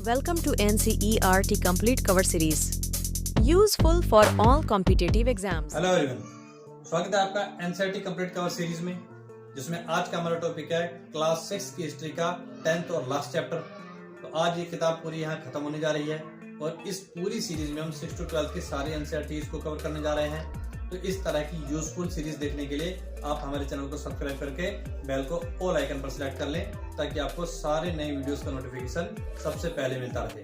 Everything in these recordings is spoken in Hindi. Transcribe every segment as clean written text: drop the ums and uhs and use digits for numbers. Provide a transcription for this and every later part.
Welcome to NCERT Complete Cover Series. Useful for all competitive exams. Hello everyone, स्वागत है आपका एनसीईआरटी कंप्लीट कवर सीरीज में, जिसमें आज का हमारा टॉपिक है क्लास 6 की हिस्ट्री का 10th और लास्ट चैप्टर। तो आज ये किताब पूरी यहाँ खत्म होने जा रही है और इस पूरी सीरीज में हम 6 to 12 की सारी एनसीईआरटीज को कवर करने जा रहे हैं। तो इस तरह की यूजफुल सीरीज देखने के लिए आप हमारे चैनल को सब्सक्राइब करके बेल को ऑल आइकन पर सिलेक्ट कर लें, ताकि आपको सारे नए वीडियोस का नोटिफिकेशन सबसे पहले मिलता रहे।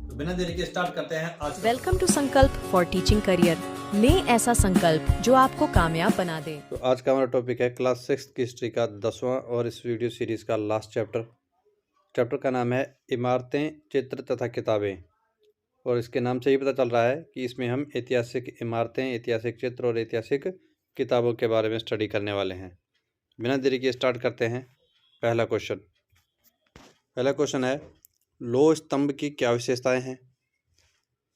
तो बिना देरी के स्टार्ट करते हैं आज। वेलकम टू संकल्प फॉर टीचिंग करियर। लें ऐसा संकल्प जो आपको कामयाब बना दे। तो आज का हमारा टॉपिक है क्लास 6 की हिस्ट्री का 10वां और इस वीडियो सीरीज का लास्ट चैप्टर। चैप्टर का नाम है इमारतें, चित्र तथा किताबें। और इसके नाम से ही पता चल रहा है कि इसमें हम ऐतिहासिक इमारतें, ऐतिहासिक चित्र और ऐतिहासिक किताबों के बारे में स्टडी करने वाले हैं। बिना देरी के स्टार्ट करते हैं। पहला क्वेश्चन है, लोह स्तंभ की क्या विशेषताएं हैं?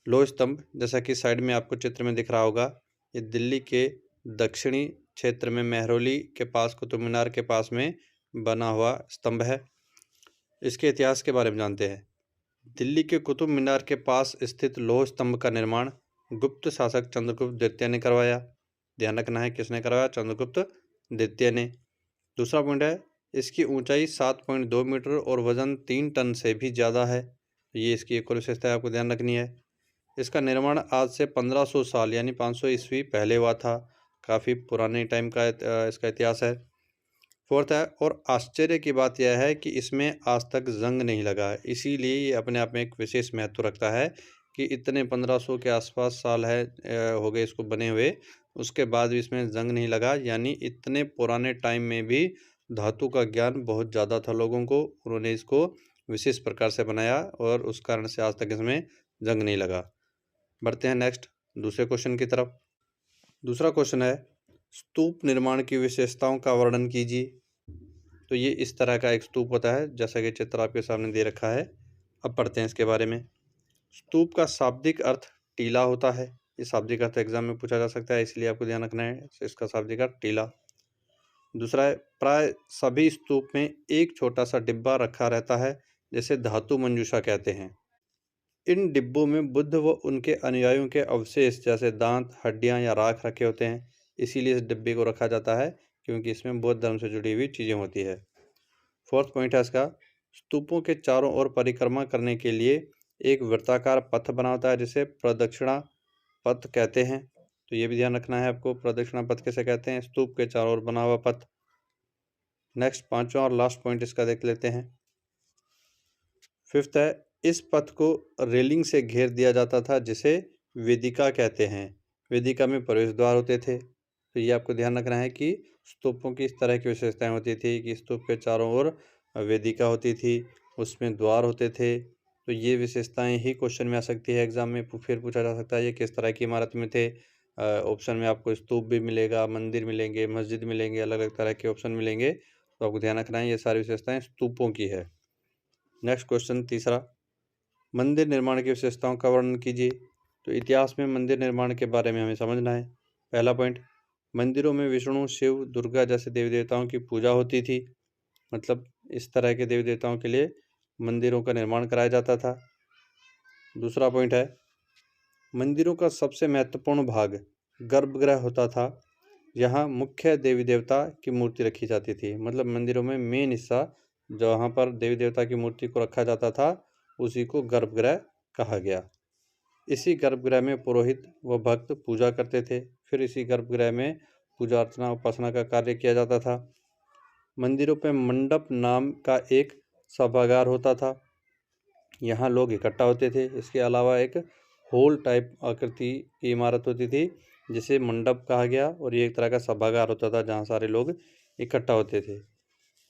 लोह स्तंभ, जैसा कि साइड में आपको चित्र में दिख रहा होगा, ये दिल्ली के दक्षिणी क्षेत्र में मेहरौली के पास कुतुब मीनार के पास में बना हुआ स्तंभ है। इसके इतिहास के बारे में जानते हैं। दिल्ली के कुतुब मीनार के पास स्थित लोह स्तंभ का निर्माण गुप्त शासक चंद्रगुप्त द्वितीय ने करवाया। ध्यान रखना है, किसने करवाया? चंद्रगुप्त द्वितीय ने। दूसरा पॉइंट है, इसकी ऊंचाई 7.2 मीटर और वजन 3 टन से भी ज़्यादा है। ये इसकी एक और विशेषता है, आपको ध्यान रखनी है। इसका निर्माण आज से 1500 साल यानी 500 ईस्वी पहले हुआ था। काफ़ी पुराने टाइम का इसका इतिहास है। फोर्थ है, और आश्चर्य की बात यह है कि इसमें आज तक जंग नहीं लगा है, इसीलिए ये अपने आप में एक विशेष महत्व रखता है कि इतने 1500 के आसपास साल है हो गए इसको बने हुए, उसके बाद भी इसमें जंग नहीं लगा। यानी इतने पुराने टाइम में भी धातु का ज्ञान बहुत ज़्यादा था लोगों को, उन्होंने इसको विशेष प्रकार से बनाया और उस कारण से आज तक इसमें जंग नहीं लगा। बढ़ते हैं नेक्स्ट, दूसरे क्वेश्चन की तरफ। दूसरा क्वेश्चन है, स्तूप निर्माण की विशेषताओं का वर्णन कीजिए। तो ये इस तरह का एक स्तूप होता है, जैसा कि चित्र आपके सामने दे रखा है। अब पढ़ते हैं इसके बारे में। स्तूप का शाब्दिक अर्थ टीला होता है। ये शाब्दिक अर्थ एग्जाम में पूछा जा सकता है, इसलिए आपको ध्यान रखना है इसका शाब्दिक अर्थ टीला। दूसरा है, प्राय सभी स्तूप में एक छोटा सा डिब्बा रखा रहता है, जिसे धातु मंजूषा कहते हैं। इन डिब्बों में बुद्ध व उनके अनुयायियों के अवशेष जैसे दांत, हड्डियां या राख रखे होते हैं। इसीलिए इस डिब्बे को रखा जाता है, क्योंकि इसमें बौद्ध धर्म से जुड़ी हुई चीज़ें होती है। फोर्थ पॉइंट है इसका, स्तूपों के चारों ओर परिक्रमा करने के लिए एक वृत्ताकार पथ बना होता है, जिसे प्रदक्षिणा पथ कहते हैं। तो ये भी ध्यान रखना है आपको, प्रदक्षिणा पथ किसे कहते हैं? स्तूप के चारों ओर बना हुआ पथ। नेक्स्ट, पांचवा और लास्ट पॉइंट इसका देख लेते हैं। फिफ्थ है, इस पथ को रेलिंग से घेर दिया जाता था, जिसे वेदिका कहते हैं। वेदिका में प्रवेश द्वार होते थे। तो ये आपको ध्यान रखना है कि स्तूपों की इस तरह की विशेषताएं होती थी कि स्तूप के चारों ओर वेदिका होती थी, उसमें द्वार होते थे। तो ये विशेषताएं ही क्वेश्चन में आ सकती है, एग्जाम में फिर पूछा जा सकता है ये किस तरह की इमारत में थे। ऑप्शन में आपको स्तूप भी मिलेगा, मंदिर मिलेंगे, मस्जिद मिलेंगे, अलग अलग तरह के ऑप्शन मिलेंगे। तो आपको ध्यान रखना है ये सारी विशेषताएं स्तूपों की है। नेक्स्ट क्वेश्चन तीसरा, मंदिर निर्माण की विशेषताओं का वर्णन कीजिए। तो इतिहास में मंदिर निर्माण के बारे में हमें समझना है। पहला पॉइंट, मंदिरों में विष्णु, शिव, दुर्गा जैसे देवी देवताओं की पूजा होती थी। मतलब इस तरह के देवी देवताओं के लिए मंदिरों का निर्माण कराया जाता था। दूसरा पॉइंट है, मंदिरों का सबसे महत्वपूर्ण भाग गर्भगृह होता था। यहाँ मुख्य देवी देवता की मूर्ति रखी जाती थी। मतलब मंदिरों में मेन हिस्सा जहाँ पर देवी देवता की मूर्ति को रखा जाता था, उसी को गर्भगृह कहा गया। इसी गर्भगृह में पुरोहित व भक्त पूजा करते थे। फिर इसी गर्भगृह में पूजा अर्चना उपासना का कार्य किया जाता था। मंदिरों पर मंडप नाम का एक सभागार होता था, यहाँ लोग इकट्ठा होते थे। इसके अलावा एक होल टाइप आकृति की इमारत होती थी, जिसे मंडप कहा गया, और ये एक तरह का सभागार होता था जहाँ सारे लोग इकट्ठा होते थे।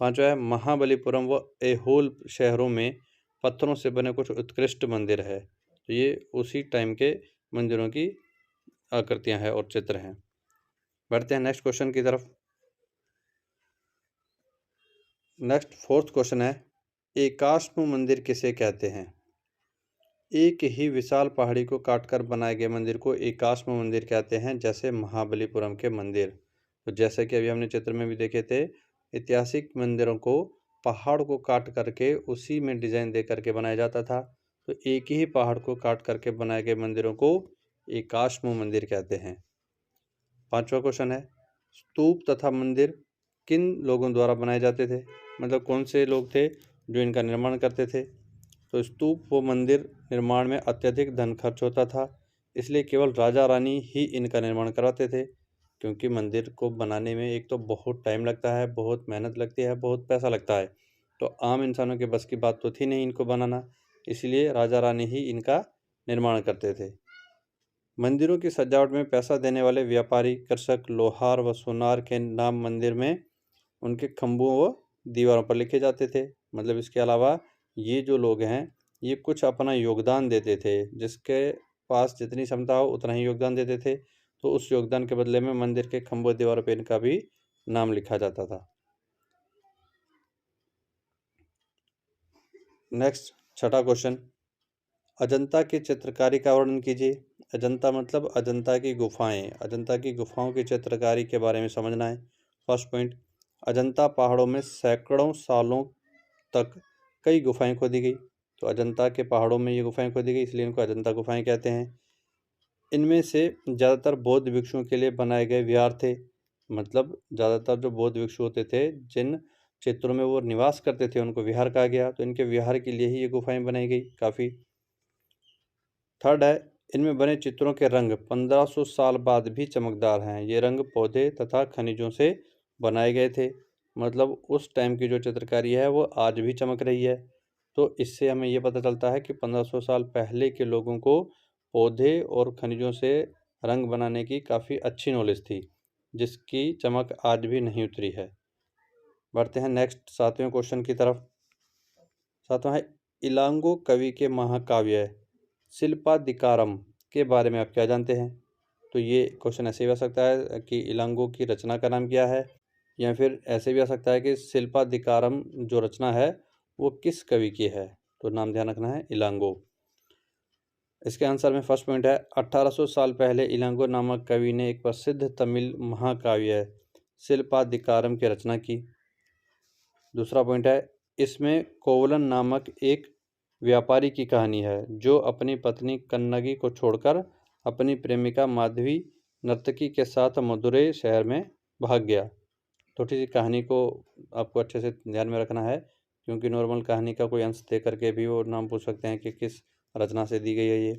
पांचवा है, महाबलीपुरम व ऐहोल शहरों में पत्थरों से बने कुछ उत्कृष्ट मंदिर है। तो ये उसी टाइम के मंदिरों की आकृतियां हैं और चित्र हैं। बढ़ते हैं नेक्स्ट क्वेश्चन की तरफ। नेक्स्ट फोर्थ क्वेश्चन है, एकाश्म मंदिर किसे कहते हैं? एक ही विशाल पहाड़ी को काटकर बनाए गए मंदिर को एकाश्म मंदिर कहते हैं, जैसे महाबलीपुरम के मंदिर। तो जैसे कि अभी हमने चित्र में भी देखे थे, ऐतिहासिक मंदिरों को पहाड़ को काट करके उसी में डिजाइन दे करके बनाया जाता था। तो एक ही पहाड़ को काट करके बनाए गए मंदिरों को एकाश्म मंदिर कहते हैं। 5वां क्वेश्चन है, स्तूप तथा मंदिर किन लोगों द्वारा बनाए जाते थे? मतलब कौन से लोग थे जो इनका निर्माण करते थे? तो स्तूप व मंदिर निर्माण में अत्यधिक धन खर्च होता था, इसलिए केवल राजा रानी ही इनका निर्माण कराते थे, क्योंकि मंदिर को बनाने में एक तो बहुत टाइम लगता है, बहुत मेहनत लगती है, बहुत पैसा लगता है। तो आम इंसानों के बस की बात तो थी नहीं इनको बनाना, इसलिए राजा रानी ही इनका निर्माण करते थे। मंदिरों की सजावट में पैसा देने वाले व्यापारी, कृषक, लोहार व सोनार के नाम मंदिर में उनके खंभों व दीवारों पर लिखे जाते थे। मतलब इसके अलावा ये जो लोग हैं, ये कुछ अपना योगदान देते थे, जिसके पास जितनी क्षमता हो उतना ही योगदान देते थे। तो उस योगदान के बदले में मंदिर के खंभों दीवारों पर इनका भी नाम लिखा जाता था। नेक्स्ट 6वां क्वेश्चन, अजंता की चित्रकारी का वर्णन कीजिए। अजंता मतलब अजंता की गुफाएं। अजंता की गुफाओं की चित्रकारी के बारे में समझना है। फर्स्ट पॉइंट, अजंता पहाड़ों में सैकड़ों सालों तक कई गुफाएं खोदी गई। तो अजंता के पहाड़ों में ये गुफाएं खोदी गई, इसलिए इनको अजंता गुफाएं कहते हैं। इनमें से ज़्यादातर बौद्ध भिक्षुओं के लिए बनाए गए विहार थे। मतलब ज़्यादातर जो बौद्ध भिक्षु होते थे, जिन क्षेत्रों में वो निवास करते थे, उनको विहार कहा गया। तो इनके विहार के लिए ही ये गुफाएं बनाई गई काफ़ी। थर्ड है, इनमें बने चित्रों के रंग 1500 साल बाद भी चमकदार हैं। ये रंग पौधे तथा खनिजों से बनाए गए थे। मतलब उस टाइम की जो चित्रकारी है वो आज भी चमक रही है। तो इससे हमें ये पता चलता है कि 1500 साल पहले के लोगों को पौधे और खनिजों से रंग बनाने की काफ़ी अच्छी नॉलेज थी, जिसकी चमक आज भी नहीं उतरी है। बढ़ते हैं नेक्स्ट 7वें क्वेश्चन की तरफ। 7वां है, इलांगो कवि के महाकाव्य शिल्पाधिकारम के बारे में आप क्या जानते हैं? तो ये क्वेश्चन ऐसे भी आ सकता है कि इलांगो की रचना का नाम क्या है, या फिर ऐसे भी आ सकता है कि शिल्पाधिकारम जो रचना है वो किस कवि की है। तो नाम ध्यान रखना है, इलांगो। इसके आंसर में फर्स्ट पॉइंट है, 1800 साल पहले इलांगो नामक कवि ने एक प्रसिद्ध तमिल महाकाव्य शिल्पाधिकारम की रचना की। दूसरा पॉइंट है, इसमें कोवलन नामक एक व्यापारी की कहानी है, जो अपनी पत्नी कन्नगी को छोड़कर अपनी प्रेमिका माधवी नर्तकी के साथ मदुरै शहर में भाग गया। थोड़ी सी कहानी को आपको अच्छे से ध्यान में रखना है, क्योंकि नॉर्मल कहानी का कोई अंश दे करके भी वो नाम पूछ सकते हैं कि किस रचना से दी गई है ये।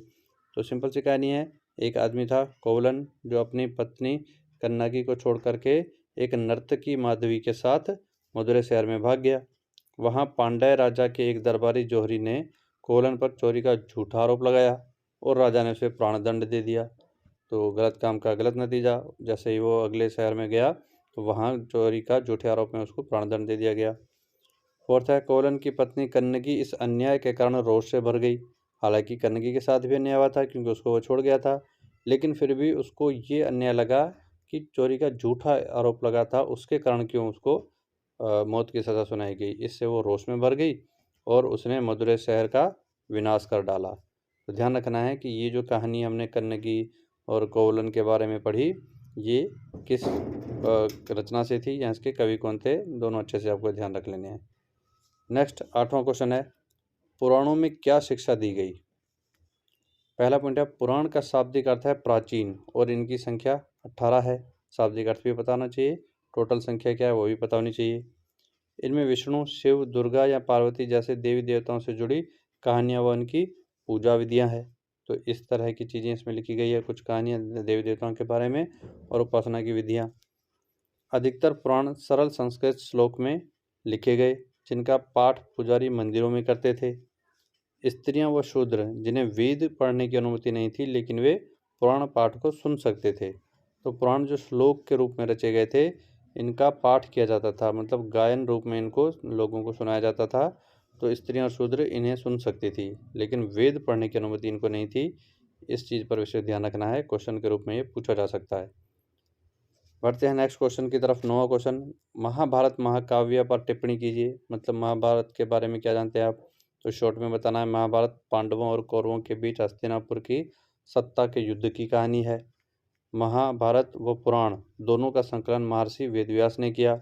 तो सिंपल सी कहानी है, एक आदमी था कोवलन, जो अपनी पत्नी कन्नगी को छोड़ करके एक नर्तकी माधवी के साथ मदुरै शहर में भाग गया। वहाँ पांड्य राजा के एक दरबारी जौहरी ने कोवलन पर चोरी का झूठा आरोप लगाया और राजा ने उसे प्राणदंड दे दिया। तो गलत काम का गलत नतीजा, जैसे ही वो अगले शहर में गया तो वहाँ चोरी का झूठे आरोप में उसको प्राणदंड दे दिया गया। फोर्थ है, कोवलन की पत्नी कन्नगी इस अन्याय के कारण रोष से भर गई। हालांकि कन्नगी के साथ भी अन्याय हुआ था, क्योंकि उसको वो छोड़ गया था, लेकिन फिर भी उसको ये अन्याय लगा कि चोरी का झूठा आरोप लगा था, उसके कारण क्यों उसको मौत की सज़ा सुनाई गई। इससे वो रोष में भर गई और उसने मदुरै शहर का विनाश कर डाला। तो ध्यान रखना है कि ये जो कहानी हमने कन्नगी और कोवलन के बारे में पढ़ी, ये किस रचना से थी या इसके कवि कौन थे, दोनों अच्छे से आपको ध्यान रख लेने हैं। नेक्स्ट 8वां क्वेश्चन है, पुराणों में क्या शिक्षा दी गई? पहला पॉइंट है, पुराण का शाब्दिक अर्थ है प्राचीन और इनकी संख्या 18 है। शाब्दिक अर्थ भी पता होना चाहिए, टोटल संख्या क्या है वो भी पता होनी चाहिए। इनमें विष्णु, शिव, दुर्गा या पार्वती जैसे देवी देवताओं से जुड़ी कहानियाँ व उनकी पूजा विधियाँ हैं। तो इस तरह की चीज़ें इसमें लिखी गई है, कुछ कहानियाँ देवी देवताओं के बारे में और उपासना की विधियाँ। अधिकतर पुराण सरल संस्कृत श्लोक में लिखे गए, जिनका पाठ पुजारी मंदिरों में करते थे। स्त्रियां व शूद्र, जिन्हें वेद पढ़ने की अनुमति नहीं थी, लेकिन वे पुराण पाठ को सुन सकते थे। तो पुराण जो श्लोक के रूप में रचे गए थे, इनका पाठ किया जाता था, मतलब गायन रूप में इनको लोगों को सुनाया जाता था। तो स्त्रियां और शूद्र इन्हें सुन सकती थी, लेकिन वेद पढ़ने की अनुमति इनको नहीं थी। इस चीज़ पर विशेष ध्यान रखना है, क्वेश्चन के रूप में ये पूछा जा सकता है। बढ़ते हैं नेक्स्ट क्वेश्चन की तरफ। 9वां क्वेश्चन, महाभारत महाकाव्य पर टिप्पणी कीजिए। मतलब महाभारत के बारे में क्या जानते हैं आप? तो शॉर्ट में बताना है, महाभारत पांडवों और कौरवों के बीच हस्तिनापुर की सत्ता के युद्ध की कहानी है। महाभारत व पुराण दोनों का संकलन महर्षि वेदव्यास ने किया।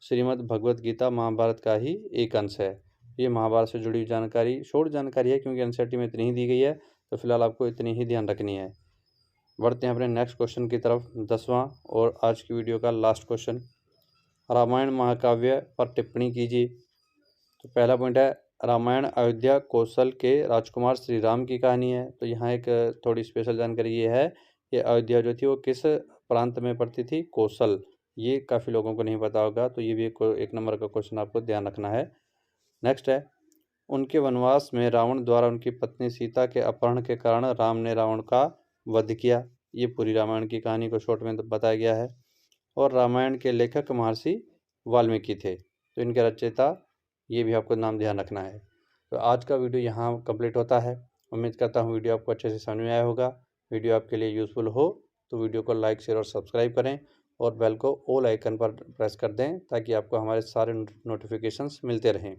श्रीमद् भगवत गीता महाभारत का ही एक अंश है। ये महाभारत से जुड़ी जानकारी शॉर्ट जानकारी है, क्योंकि एनसीईआरटी में इतनी ही दी गई है, तो फिलहाल आपको इतनी ही ध्यान रखनी है। बढ़ते हैं अपने नेक्स्ट क्वेश्चन की तरफ। 10वां और आज की वीडियो का लास्ट क्वेश्चन, रामायण महाकाव्य पर टिप्पणी कीजिए। तो पहला पॉइंट है, रामायण अयोध्या कौशल के राजकुमार श्री राम की कहानी है। तो यहाँ एक थोड़ी स्पेशल जानकारी ये है कि अयोध्या जो थी वो किस प्रांत में पड़ती थी, कौशल। ये काफ़ी लोगों को नहीं पता होगा, तो ये भी एक नंबर का क्वेश्चन आपको ध्यान रखना है। नेक्स्ट है, उनके वनवास में रावण द्वारा उनकी पत्नी सीता के अपहरण के कारण राम ने रावण का वध किया। ये पूरी रामायण की कहानी को शॉर्ट में बताया गया है। और रामायण के लेखक महर्षि वाल्मीकि थे, तो इनके रचयिता, ये भी आपको नाम ध्यान रखना है। तो आज का वीडियो यहाँ कंप्लीट होता है। उम्मीद करता हूँ वीडियो आपको अच्छे से समझ में आया होगा। वीडियो आपके लिए यूज़फुल हो तो वीडियो को लाइक, शेयर और सब्सक्राइब करें, और बेल को ऑल आइकन पर प्रेस कर दें, ताकि आपको हमारे सारे नोटिफिकेशंस मिलते रहें।